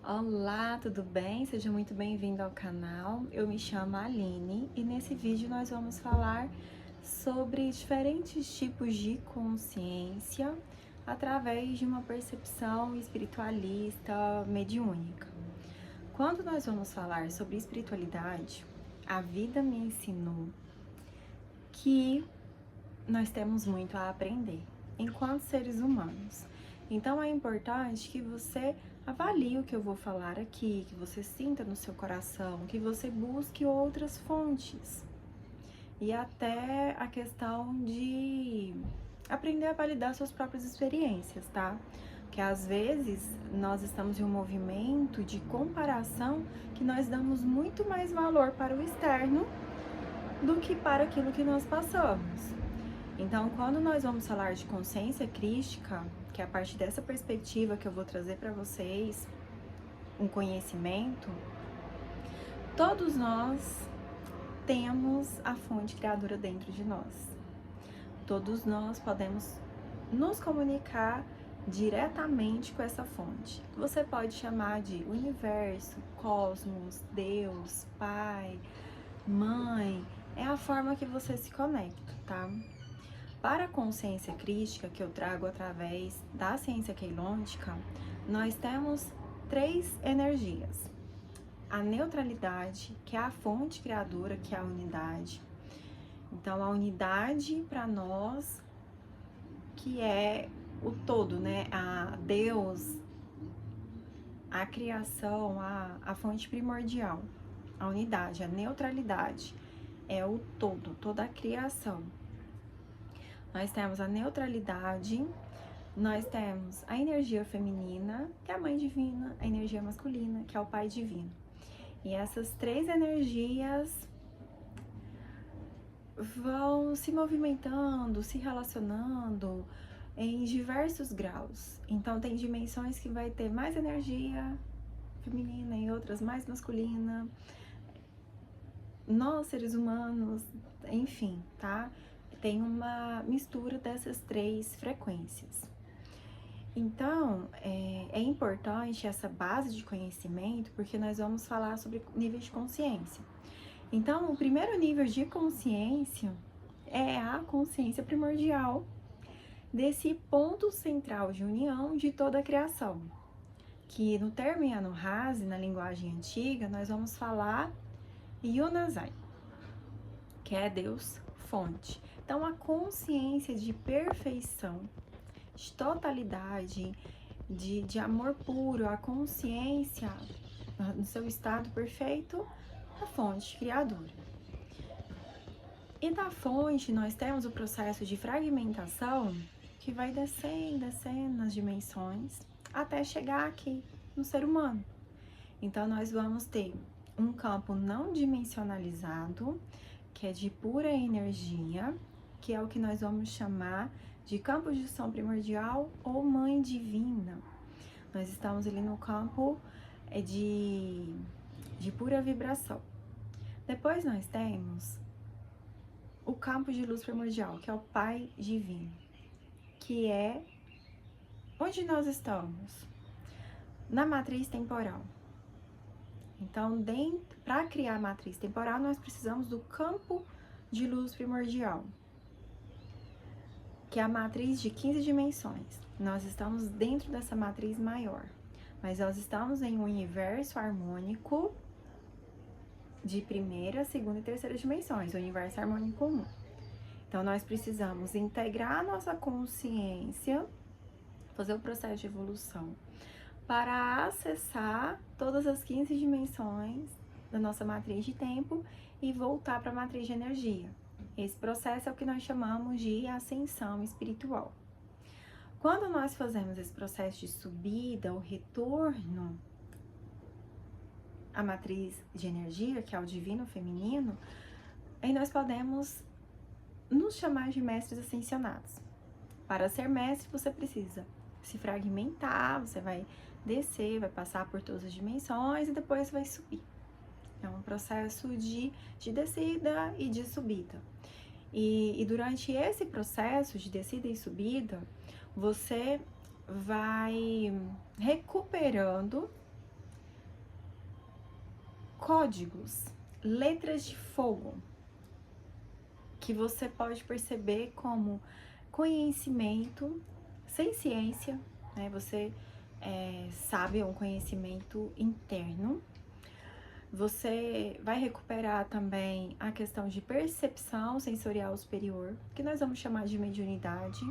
Olá, tudo bem? Seja muito bem-vindo ao canal. Eu me chamo Aline e nesse vídeo nós vamos falar sobre diferentes tipos de consciência através de uma percepção espiritualista mediúnica. Quando nós vamos falar sobre espiritualidade, a vida me ensinou que nós temos muito a aprender enquanto seres humanos. Então é importante que você avalie o que eu vou falar aqui, que você sinta no seu coração, que você busque outras fontes. E até a questão de aprender a validar suas próprias experiências, tá? Porque às vezes nós estamos em um movimento de comparação que nós damos muito mais valor para o externo do que para aquilo que nós passamos. Então, quando nós vamos falar de consciência crística, que é a partir dessa perspectiva que eu vou trazer para vocês, um conhecimento, todos nós temos a fonte criadora dentro de nós. Todos nós podemos nos comunicar diretamente com essa fonte. Você pode chamar de universo, cosmos, Deus, Pai, Mãe, é a forma que você se conecta, tá? Para a consciência crística, que eu trago através da ciência queilôntica, nós temos três energias. A neutralidade, que é a fonte criadora, que é a unidade. Então, a unidade para nós, que é o todo, né? A Deus, a criação, a fonte primordial. A unidade, a neutralidade é o todo, toda a criação. Nós temos a neutralidade, nós temos a energia feminina, que é a mãe divina, a energia masculina, que é o pai divino. E essas três energias vão se movimentando, se relacionando em diversos graus. Então tem dimensões que vai ter mais energia feminina e outras mais masculina. Nós, seres humanos, enfim, tá? Tem uma mistura dessas três frequências. Então, é importante essa base de conhecimento, porque nós vamos falar sobre nível de consciência. Então, o primeiro nível de consciência é a consciência primordial desse ponto central de união de toda a criação, que no termo Yanomhassi, na linguagem antiga, nós vamos falar Yunazai, que é Deus fonte. Então, a consciência de perfeição, de totalidade, de amor puro, a consciência no seu estado perfeito, a fonte criadora. E da fonte nós temos o processo de fragmentação que vai descendo nas dimensões até chegar aqui no ser humano. Então nós vamos ter um campo não dimensionalizado, que é de pura energia, que é o que nós vamos chamar de campo de som primordial ou mãe divina. Nós estamos ali no campo de pura vibração. Depois nós temos o campo de luz primordial, que é o Pai Divino, que é onde nós estamos? Na matriz temporal. Então, para criar a matriz temporal, nós precisamos do campo de luz primordial, que é a matriz de 15 dimensões. Nós estamos dentro dessa matriz maior, mas nós estamos em um universo harmônico de primeira, segunda e terceira dimensões, o universo harmônico 1. Então, nós precisamos integrar a nossa consciência, fazer o processo de evolução, para acessar todas as 15 dimensões da nossa matriz de tempo e voltar para a matriz de energia. Esse processo é o que nós chamamos de ascensão espiritual. Quando nós fazemos esse processo de subida, o retorno à matriz de energia, que é o divino feminino, aí nós podemos nos chamar de mestres ascensionados. Para ser mestre, você precisa se fragmentar, você vai descer, vai passar por todas as dimensões e depois vai subir. É um processo de descida e de subida. E durante esse processo de descida e subida, você vai recuperando códigos, letras de fogo, que você pode perceber como conhecimento sem ciência, né? Você sabe, é um conhecimento interno. Você vai recuperar também a questão de percepção sensorial superior, que nós vamos chamar de mediunidade,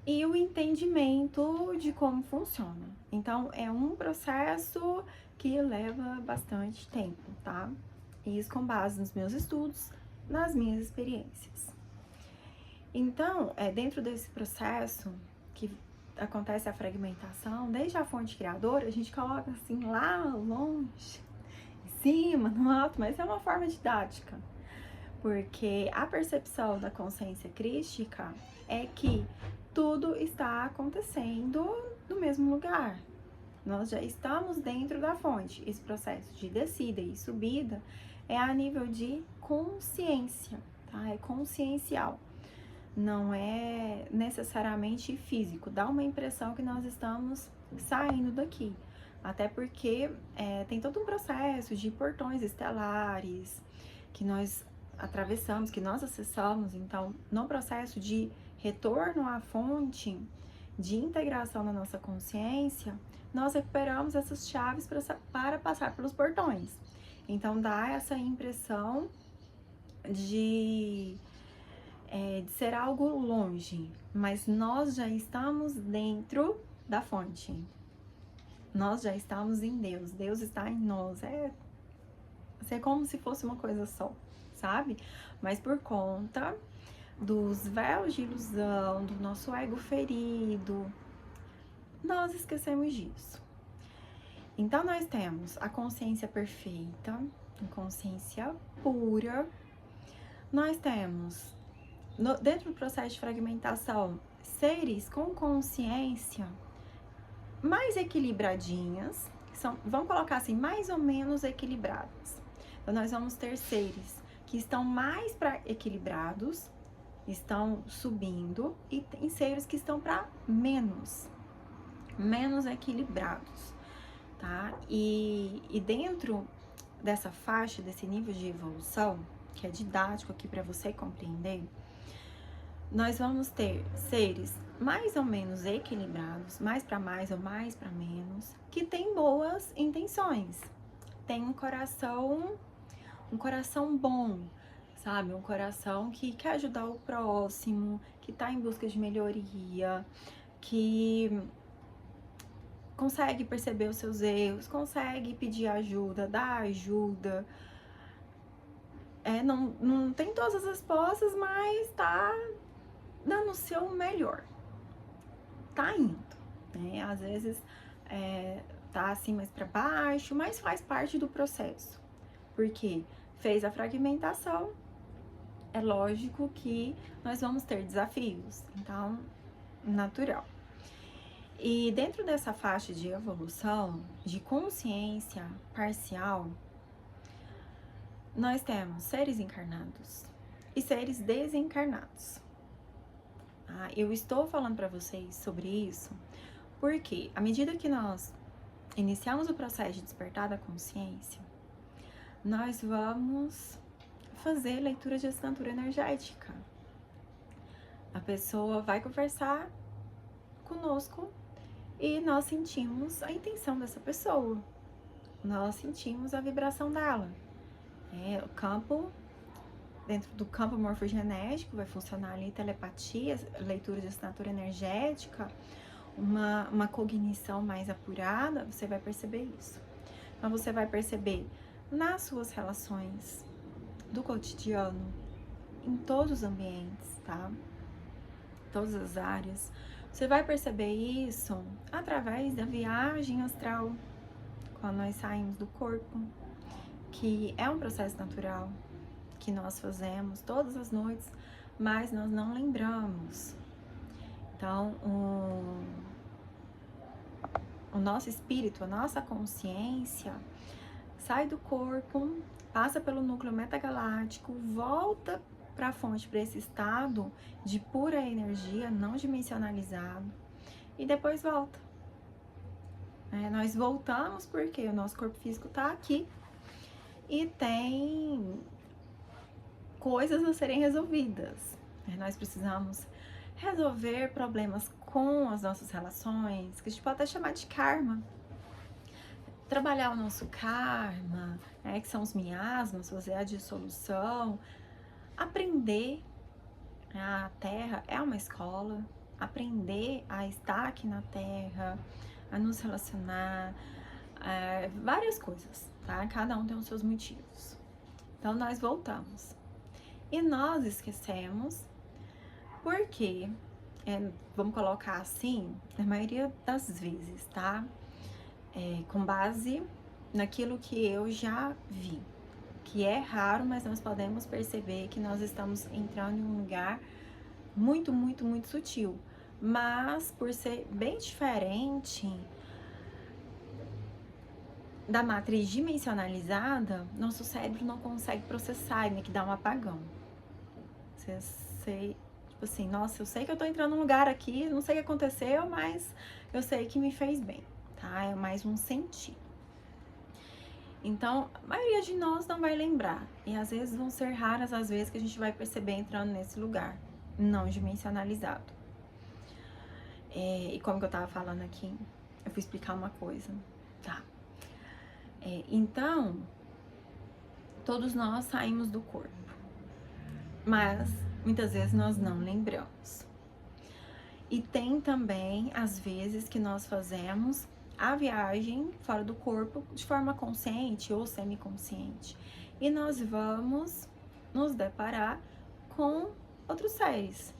e o entendimento de como funciona. Então, é um processo que leva bastante tempo, tá? Isso com base nos meus estudos, nas minhas experiências. Então, dentro desse processo que acontece a fragmentação, desde a fonte criadora, a gente coloca assim lá longe, em cima, no alto, mas é uma forma didática, porque a percepção da consciência crística é que tudo está acontecendo no mesmo lugar. Nós já estamos dentro da fonte. Esse processo de descida e subida é a nível de consciência, tá? É consciencial. Não é necessariamente físico. Dá uma impressão que nós estamos saindo daqui. Até porque tem todo um processo de portões estelares que nós atravessamos, que nós acessamos. Então, no processo de retorno à fonte, de integração da nossa consciência, nós recuperamos essas chaves para passar pelos portões. Então, dá essa impressão de ser algo longe, mas nós já estamos dentro da fonte. Nós já estamos em Deus. Deus está em nós. É como se fosse uma coisa só, sabe? Mas por conta dos véus de ilusão, do nosso ego ferido, nós esquecemos disso. Então, nós temos a consciência perfeita, a consciência pura. Nós temos, dentro do processo de fragmentação, seres com consciência mais equilibradinhas, vamos colocar assim, mais ou menos equilibradas. Então, nós vamos ter seres que estão mais para equilibrados, estão subindo, e tem seres que estão para menos equilibrados, tá? E dentro dessa faixa, desse nível de evolução, que é didático aqui para você compreender, nós vamos ter seres mais ou menos equilibrados, mais para mais ou mais para menos, que têm boas intenções, tem um coração bom, sabe? Um coração que quer ajudar o próximo, que está em busca de melhoria, que consegue perceber os seus erros, consegue pedir ajuda, dar ajuda. Não tem todas as respostas, mas tá dando o seu melhor. Tá indo, né? Às vezes tá assim mais para baixo, mas faz parte do processo. Porque fez a fragmentação, é lógico que nós vamos ter desafios, então, natural. E dentro dessa faixa de evolução, de consciência parcial, nós temos seres encarnados e seres desencarnados. Eu estou falando para vocês sobre isso porque, à medida que nós iniciamos o processo de despertar da consciência, nós vamos fazer leitura de assinatura energética. A pessoa vai conversar conosco e nós sentimos a intenção dessa pessoa, nós sentimos a vibração dela. O campo, dentro do campo morfogenético, vai funcionar ali telepatia, leitura de assinatura energética, uma cognição mais apurada, você vai perceber isso. Então, você vai perceber nas suas relações do cotidiano, em todos os ambientes, tá? Todas as áreas. Você vai perceber isso através da viagem astral, quando nós saímos do corpo, que é um processo natural que nós fazemos todas as noites, mas nós não lembramos. Então, o nosso espírito, a nossa consciência sai do corpo, passa pelo núcleo metagaláctico, volta para a fonte, para esse estado de pura energia, não dimensionalizado, e depois volta. né? Nós voltamos porque o nosso corpo físico tá aqui e tem coisas a serem resolvidas, né? Nós precisamos resolver problemas com as nossas relações, que a gente pode até chamar de karma. Trabalhar o nosso karma, né, que são os miasmas, fazer a dissolução, aprender. A Terra é uma escola, aprender a estar aqui na Terra, a nos relacionar, várias coisas, tá? Cada um tem os seus motivos. Então, nós voltamos. E nós esquecemos porque, vamos colocar assim, na maioria das vezes, tá? Com base naquilo que eu já vi, que é raro, mas nós podemos perceber que nós estamos entrando em um lugar muito, muito, muito sutil. Mas, por ser bem diferente da matriz dimensionalizada, nosso cérebro não consegue processar, tem que dar um apagão. Você, tipo assim, nossa, eu sei que eu tô entrando num lugar aqui, não sei o que aconteceu, mas eu sei que me fez bem, tá? É mais um sentir. Então, a maioria de nós não vai lembrar. E às vezes vão ser raras as vezes que a gente vai perceber entrando nesse lugar não dimensionalizado. E como que eu tava falando aqui, eu fui explicar uma coisa, tá? Então, todos nós saímos do corpo, mas muitas vezes nós não lembramos. E tem também as vezes que nós fazemos a viagem fora do corpo de forma consciente ou semiconsciente. E nós vamos nos deparar com outros seres.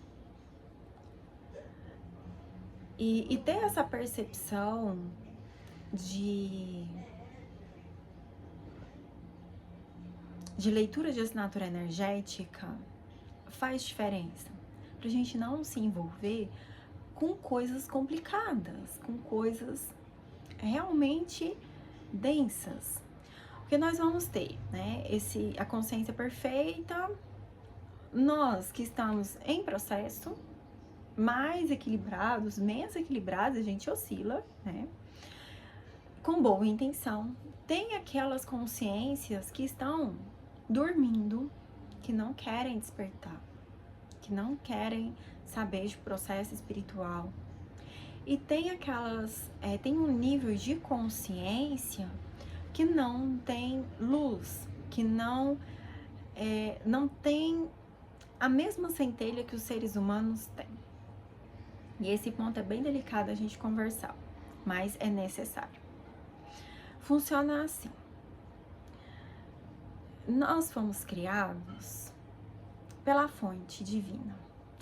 E ter essa percepção de leitura de assinatura energética faz diferença. Pra gente não se envolver com coisas complicadas, com coisas realmente densas. Porque nós vamos ter, né, a consciência perfeita, nós que estamos em processo, mais equilibrados, menos equilibrados, a gente oscila, né, com boa intenção. Tem aquelas consciências que estão dormindo, que não querem despertar, que não querem saber de processo espiritual. E tem tem um nível de consciência que não tem luz, que não tem a mesma centelha que os seres humanos têm. E esse ponto é bem delicado a gente conversar, mas é necessário. Funciona assim. Nós fomos criados pela fonte divina,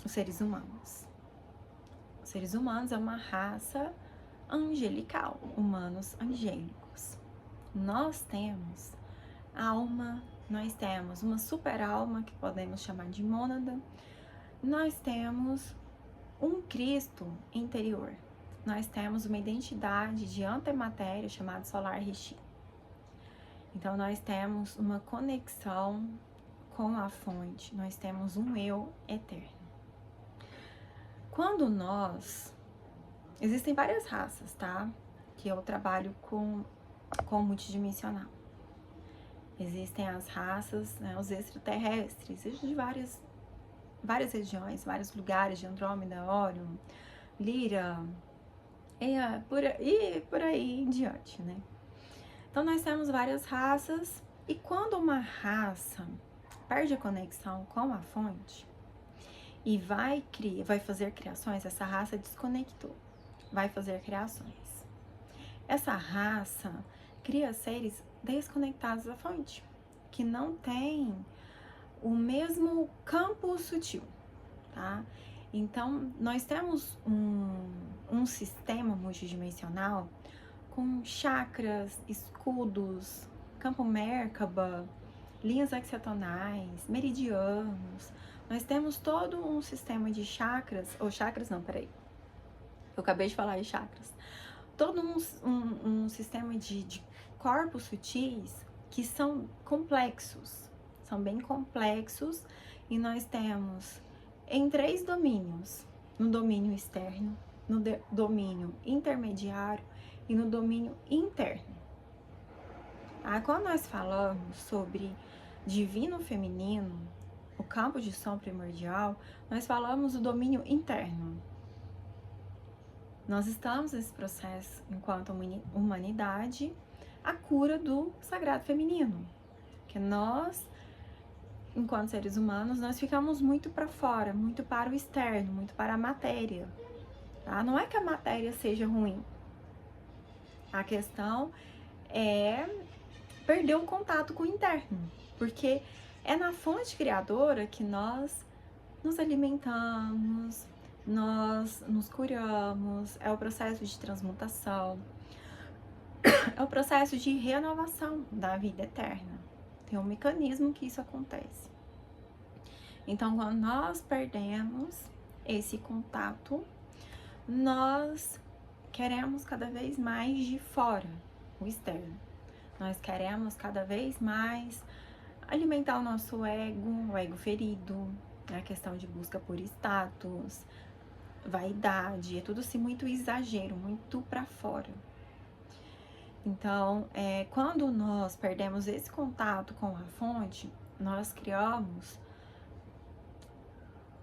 os seres humanos. Os seres humanos é uma raça angelical, humanos angélicos. Nós temos alma, nós temos uma super alma que podemos chamar de mônada, nós temos um Cristo interior, nós temos uma identidade de antimatéria chamada Solar Rishi. Então nós temos uma conexão com a fonte, nós temos um eu eterno. Quando existem várias raças, tá? Que eu trabalho com multidimensional. Existem as raças, né, os extraterrestres, de várias regiões, vários lugares de Andrômeda, Órion, Lira, e por aí em diante, né? Então nós temos várias raças, e quando uma raça perde a conexão com a fonte e vai fazer criações, essa raça desconectou, vai fazer criações. Essa raça cria seres desconectados da fonte, que não tem o mesmo campo sutil, tá? Então, nós temos um sistema multidimensional com chakras, escudos, campo Merkaba, linhas axiotonais, meridianos. Nós temos todo um sistema de chakras, ou chakras não, peraí. Eu acabei de falar de chakras. Todo um sistema de corpos sutis que são complexos, são bem complexos, e nós temos em 3 domínios: no domínio externo, no domínio intermediário e no domínio interno. Quando nós falamos sobre divino feminino, o campo de som primordial, nós falamos do domínio interno. Nós estamos nesse processo, enquanto humanidade, a cura do sagrado feminino. Que nós, enquanto seres humanos, nós ficamos muito para fora, muito para o externo, muito para a matéria. Tá? Não é que a matéria seja ruim. A questão é perder o contato com o interno. Porque é na fonte criadora que nós nos alimentamos, nós nos curamos, é o processo de transmutação, é o processo de renovação da vida eterna. Tem um mecanismo que isso acontece. Então, quando nós perdemos esse contato, nós queremos cada vez mais de fora, o externo. Nós queremos cada vez mais alimentar o nosso ego, o ego ferido, a questão de busca por status, vaidade, é tudo assim muito exagero, muito pra fora. Então, quando nós perdemos esse contato com a fonte, nós criamos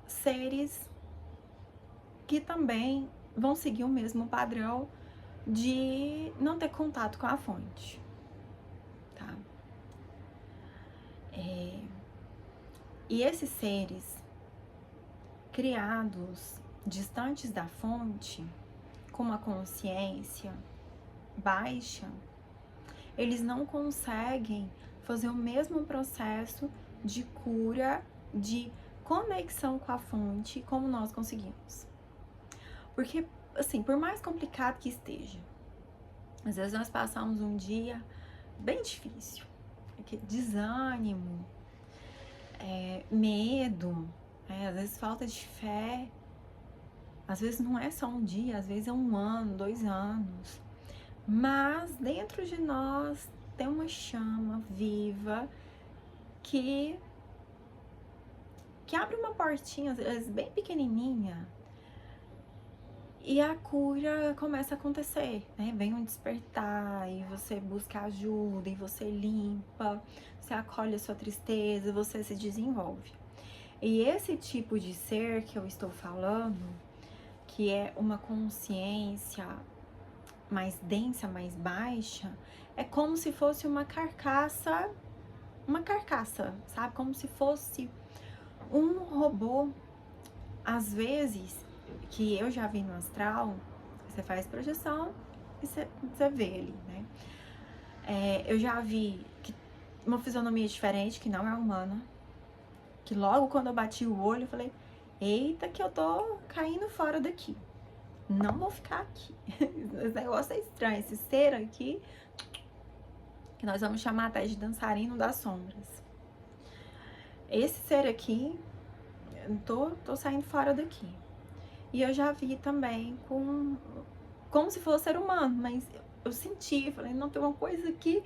seres que também vão seguir o mesmo padrão de não ter contato com a fonte, tá? E esses seres criados distantes da fonte, com uma consciência baixa, eles não conseguem fazer o mesmo processo de cura, de conexão com a fonte como nós conseguimos. Porque, assim, por mais complicado que esteja, às vezes nós passamos um dia bem difícil, desânimo, medo, às vezes falta de fé, às vezes não é só um dia, às vezes é 1 ano, 2 anos, mas dentro de nós tem uma chama viva que abre uma portinha, às vezes bem pequenininha, e a cura começa a acontecer, né? Vem um despertar, e você busca ajuda, e você limpa, você acolhe a sua tristeza, você se desenvolve. E esse tipo de ser que eu estou falando, que é uma consciência mais densa, mais baixa, é como se fosse uma carcaça, sabe? Como se fosse um robô. Às vezes, que eu já vi no astral, você faz projeção e você vê ele, né? Eu já vi uma fisionomia diferente, que não é humana, que logo quando eu bati o olho, eu falei, eita, que eu tô caindo fora daqui. Não vou ficar aqui. Esse negócio é estranho. Esse ser aqui, que nós vamos chamar até de dançarino das sombras. Esse ser aqui, tô saindo fora daqui. E eu já vi também como se fosse ser humano, mas eu senti, falei, não, tem uma coisa aqui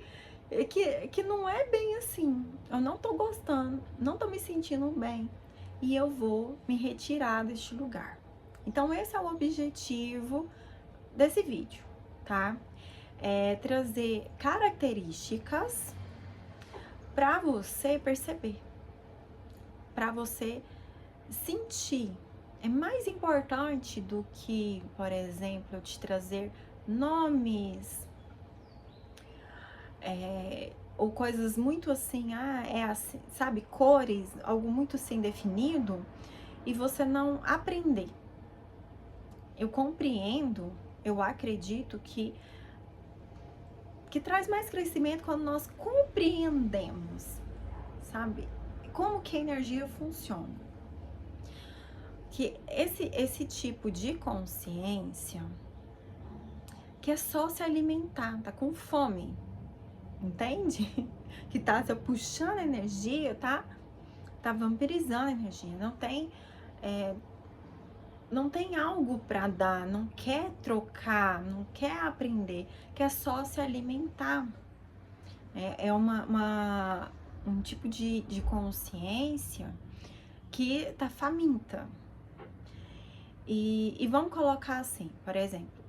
que não é bem assim. Eu não tô gostando, não tô me sentindo bem. E eu vou me retirar deste lugar. Então, esse é o objetivo desse vídeo, tá? É trazer características para você perceber, para você sentir. É mais importante do que, por exemplo, eu te trazer nomes ou coisas muito assim, assim, sabe, cores, algo muito assim definido, e você não aprender. Eu compreendo, eu acredito que traz mais crescimento quando nós compreendemos, sabe, como que a energia funciona. Que esse tipo de consciência que é só se alimentar, tá com fome, entende? Que tá puxando a energia, tá vampirizando a energia, não tem algo para dar, não quer trocar, não quer aprender, quer só se alimentar. É um tipo de consciência que tá faminta. E vamos colocar assim, por exemplo,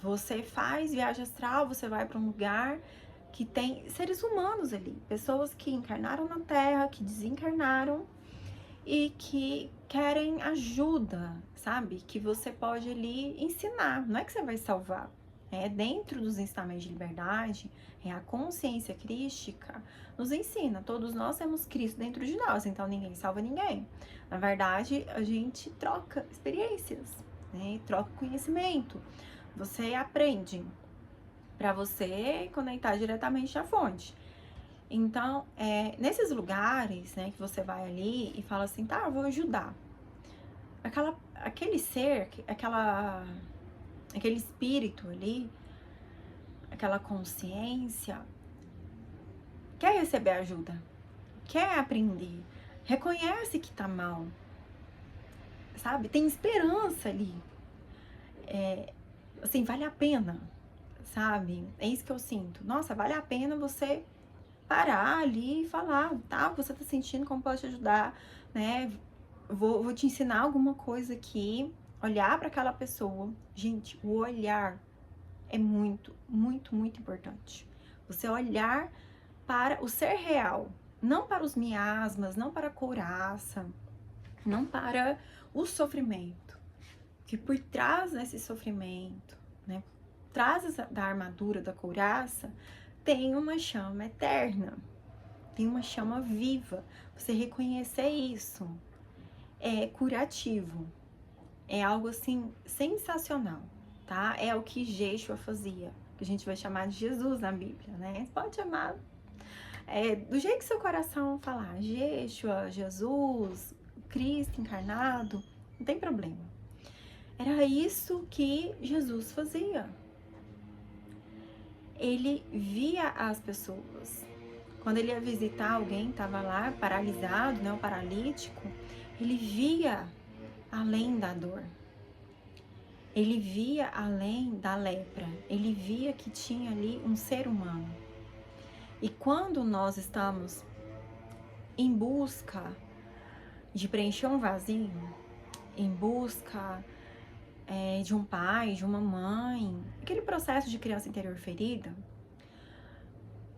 Você faz viagem astral, você vai para um lugar que tem seres humanos ali, pessoas que encarnaram na Terra, que desencarnaram e que querem ajuda, sabe? Que você pode ali ensinar, não é que você vai salvar. É dentro dos ensinamentos de liberdade, é a consciência crística nos ensina. Todos nós temos Cristo dentro de nós, então ninguém salva ninguém. Na verdade, a gente troca experiências, né? Troca conhecimento. Você aprende para você conectar diretamente à fonte. Então, nesses lugares, né, que você vai ali e fala assim, tá, eu vou ajudar. Aquele ser, aquele espírito ali, aquela consciência, quer receber ajuda, quer aprender, reconhece que tá mal, sabe? Tem esperança ali. Assim, vale a pena, sabe? É isso que eu sinto. Nossa, vale a pena você parar ali e falar, tá? O que você tá sentindo, como pode te ajudar, né? Vou te ensinar alguma coisa aqui. Olhar para aquela pessoa. Gente, o olhar é muito, muito, muito importante. Você olhar para o ser real, não para os miasmas, não para a couraça, não para o sofrimento. Que por trás desse sofrimento, né? Por trás da armadura da couraça, tem uma chama eterna, tem uma chama viva. Você reconhecer isso é curativo, é algo assim sensacional, tá? É o que Yeshua fazia, que a gente vai chamar de Jesus na Bíblia, né? Pode chamar do jeito que seu coração falar, Yeshua, Jesus, Cristo encarnado, não tem problema. Era isso que Jesus fazia. Ele via as pessoas. Quando ele ia visitar alguém, estava lá paralisado, né, um paralítico, ele via além da dor. Ele via além da lepra. Ele via que tinha ali um ser humano. E quando nós estamos em busca de preencher um vazio, em busca de um pai, de uma mãe, aquele processo de criança interior ferida,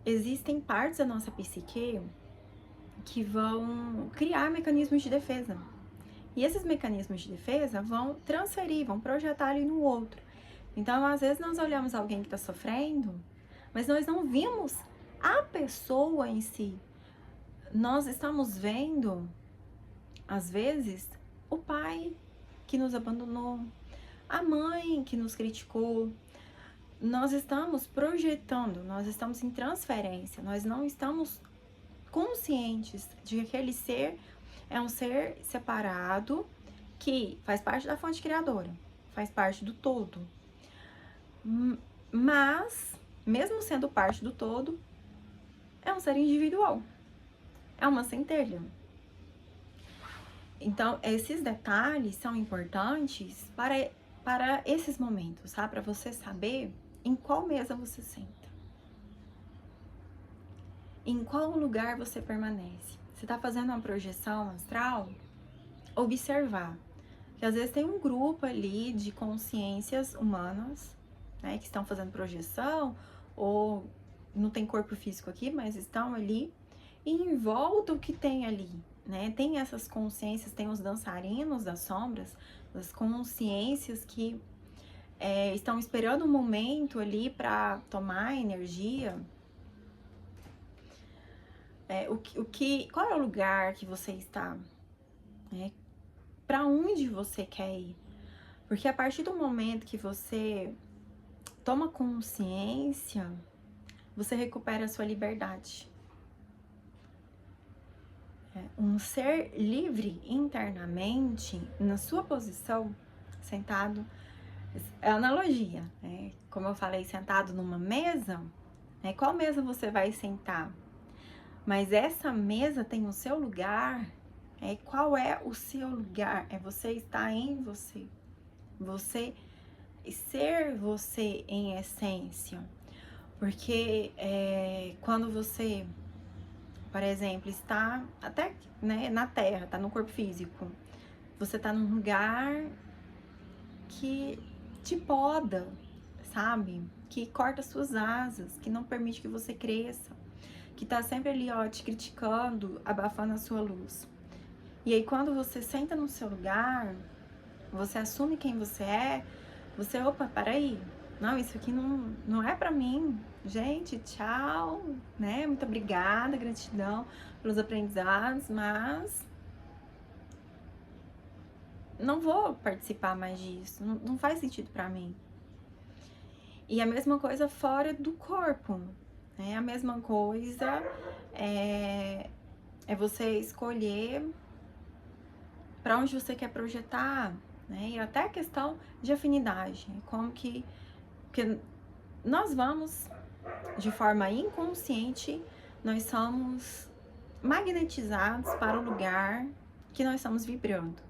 existem partes da nossa psique que vão criar mecanismos de defesa. E esses mecanismos de defesa vão transferir, vão projetar ali no outro. Então, às vezes, nós olhamos alguém que está sofrendo, mas nós não vimos a pessoa em si. Nós estamos vendo, às vezes, o pai que nos abandonou, a mãe que nos criticou. Nós estamos projetando, nós estamos em transferência, nós não estamos conscientes de que aquele ser é um ser separado que faz parte da fonte criadora, faz parte do todo. Mas, mesmo sendo parte do todo, é um ser individual, é uma centelha. Então, esses detalhes são importantes para esses momentos, tá? Para você saber em qual mesa você senta. Em qual lugar você permanece? Você está fazendo uma projeção astral? Observar. Que às vezes tem um grupo ali de consciências humanas, né? Que estão fazendo projeção, ou não tem corpo físico aqui, mas estão ali. E em volta o que tem ali, né? Tem essas consciências, tem os dançarinos das sombras, as consciências que estão esperando um momento ali para tomar energia. Qual é o lugar que você está? Para onde você quer ir? Porque a partir do momento que você toma consciência, você recupera a sua liberdade. Um ser livre internamente, na sua posição, sentado, é analogia, né? Como eu falei, sentado numa mesa, né? Qual mesa você vai sentar? Mas essa mesa tem o seu lugar. Qual é o seu lugar? É você estar em você. Você ser você em essência. Porque quando você, por exemplo, está até, né, na Terra, está no corpo físico, você está num lugar que te poda, sabe? Que corta suas asas, que não permite que você cresça, que tá sempre ali, ó, te criticando, abafando a sua luz. E aí, quando você senta no seu lugar, você assume quem você é, você, opa, peraí, não, isso aqui não é pra mim. Gente, tchau, né? Muito obrigada, gratidão pelos aprendizados, mas não vou participar mais disso, não faz sentido pra mim. E a mesma coisa fora do corpo, né? A mesma coisa é você escolher para onde você quer projetar, né? E até a questão de afinidade, como que porque nós vamos de forma inconsciente, nós somos magnetizados para o lugar que nós estamos vibrando.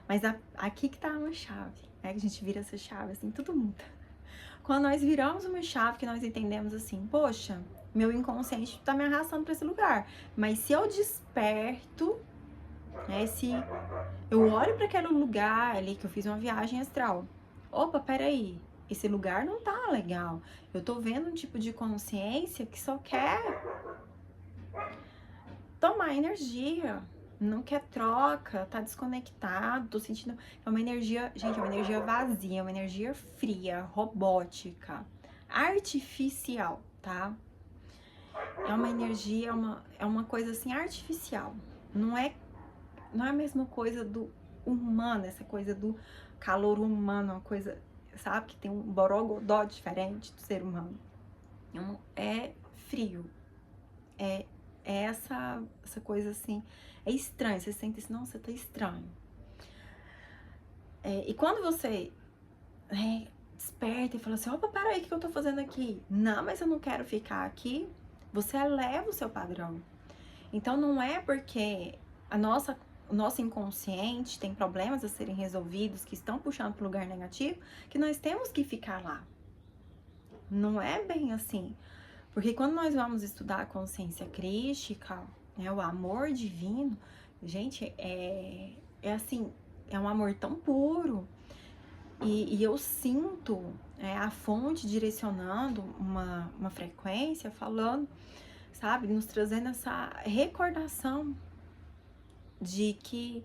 Mas aqui que tá uma chave, né? Que a gente vira essa chave, assim, tudo muda. Quando nós viramos uma chave que nós entendemos assim, poxa, meu inconsciente tá me arrastando para esse lugar. Mas se eu desperto, né? Se eu olho para aquele lugar ali que eu fiz uma viagem astral. Opa, peraí, esse lugar não tá legal. Eu tô vendo um tipo de consciência que só quer tomar energia, não quer troca, tá desconectado, tô sentindo. É uma energia, gente, é uma energia vazia, é uma energia fria, robótica, artificial, tá? É uma energia, é uma coisa assim artificial. Não é a mesma coisa do humano, essa coisa do calor humano, uma coisa, sabe, que tem um borogodó diferente do ser humano. É frio, é essa coisa assim, é estranho, você sente assim, nossa, tá estranho. E quando você desperta e fala assim, opa, peraí, o que eu tô fazendo aqui? Não, mas eu não quero ficar aqui. Você eleva o seu padrão. Então não é porque o nosso inconsciente tem problemas a serem resolvidos, que estão puxando para o lugar negativo, que nós temos que ficar lá. Não é bem assim. Porque quando nós vamos estudar a consciência crística, né, o amor divino, gente, é assim, é um amor tão puro. E eu sinto a fonte direcionando uma frequência, falando, sabe, nos trazendo essa recordação de que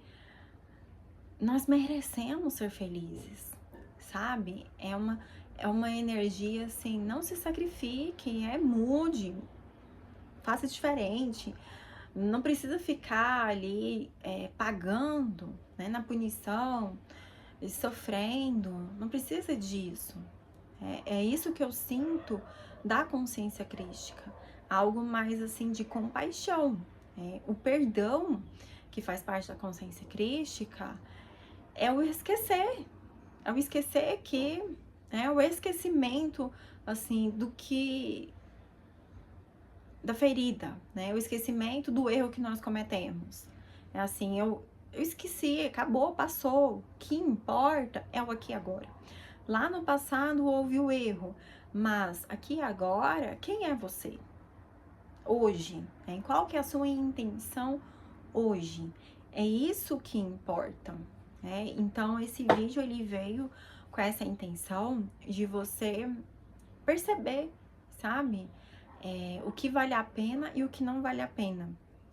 nós merecemos ser felizes, sabe? É uma energia assim, não se sacrifique, mude, faça diferente. Não precisa ficar ali pagando, né, na punição, sofrendo. Não precisa disso. É isso que eu sinto da consciência crística. Algo mais assim de compaixão. O perdão, que faz parte da consciência crística, é o esquecer. É o esquecer que... É o esquecimento, assim, do que... da ferida, né? O esquecimento do erro que nós cometemos. É assim, eu esqueci, acabou, passou. O que importa é o aqui e agora. Lá no passado houve o erro, mas aqui e agora, quem é você? Hoje, né? Qual que é a sua intenção hoje? É isso que importa, né? Então, esse vídeo, ele veio com essa intenção de você perceber, sabe? O que vale a pena e o que não vale a pena.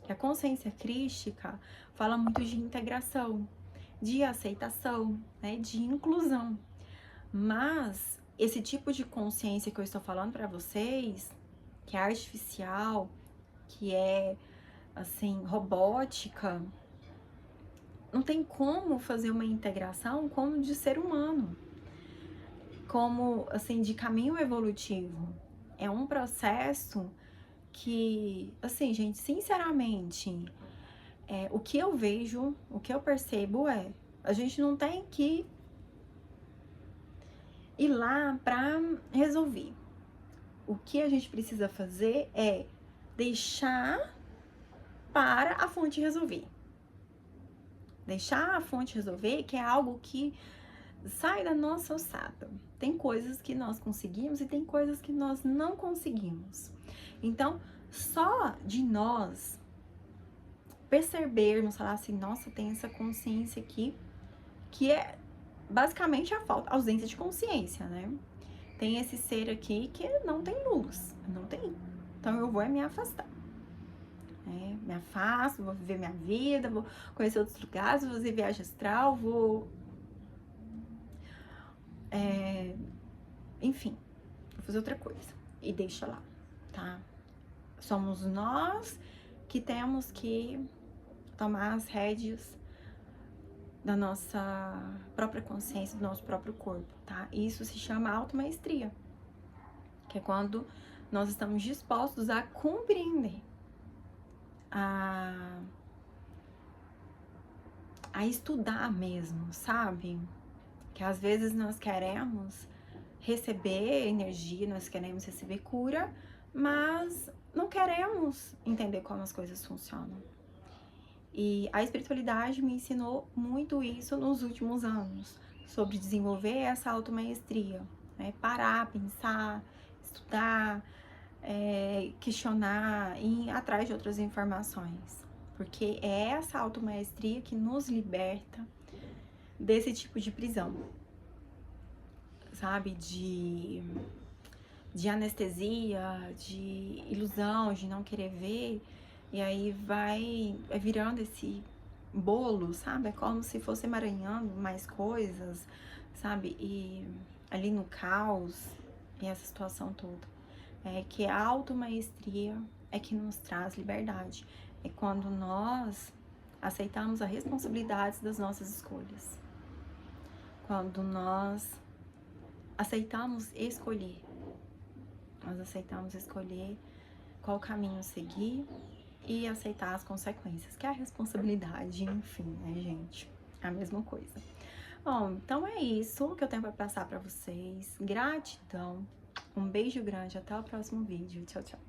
A consciência crística fala muito de integração, de aceitação, né? De inclusão. Mas esse tipo de consciência que eu estou falando para vocês, que é artificial, que é assim, robótica, não tem como fazer uma integração como de ser humano, como assim, de caminho evolutivo. É um processo que, assim, gente, sinceramente, o que eu vejo, o que eu percebo a gente não tem que ir lá para resolver. O que a gente precisa fazer é deixar para a fonte resolver. Deixar a fonte resolver, que é algo que sai da nossa alçada. Tem coisas que nós conseguimos e tem coisas que nós não conseguimos. Então, só de nós percebermos, falar assim, nossa, tem essa consciência aqui, que é basicamente a ausência de consciência, né? tem esse ser aqui que não tem luz, não tem. Então eu vou me afastar. Me afasto, vou viver minha vida, vou conhecer outros lugares, vou fazer viagem astral, vou... enfim, vou fazer outra coisa. E deixa lá, tá? Somos nós que temos que tomar as rédeas da nossa própria consciência, do nosso próprio corpo, tá? Isso se chama automaestria, que é quando nós estamos dispostos a compreender, a estudar mesmo, sabe? Que às vezes nós queremos receber energia, nós queremos receber cura, mas não queremos entender como as coisas funcionam. E a espiritualidade me ensinou muito isso nos últimos anos, sobre desenvolver essa automaestria, né? Parar, pensar, estudar, questionar e ir atrás de outras informações. Porque é essa automaestria que nos liberta desse tipo de prisão, sabe? De anestesia, de ilusão, de não querer ver. E aí vai virando esse bolo, sabe? É como se fosse emaranhando mais coisas, sabe? E ali no caos, e essa situação toda. É que a automaestria é que nos traz liberdade. É quando nós aceitamos a responsabilidade das nossas escolhas. Quando nós aceitamos escolher. Nós aceitamos escolher qual caminho seguir e aceitar as consequências, que é a responsabilidade, enfim, né, gente? É a mesma coisa. Bom, então é isso que eu tenho para passar para vocês. Gratidão. Um beijo grande, até o próximo vídeo. Tchau, tchau.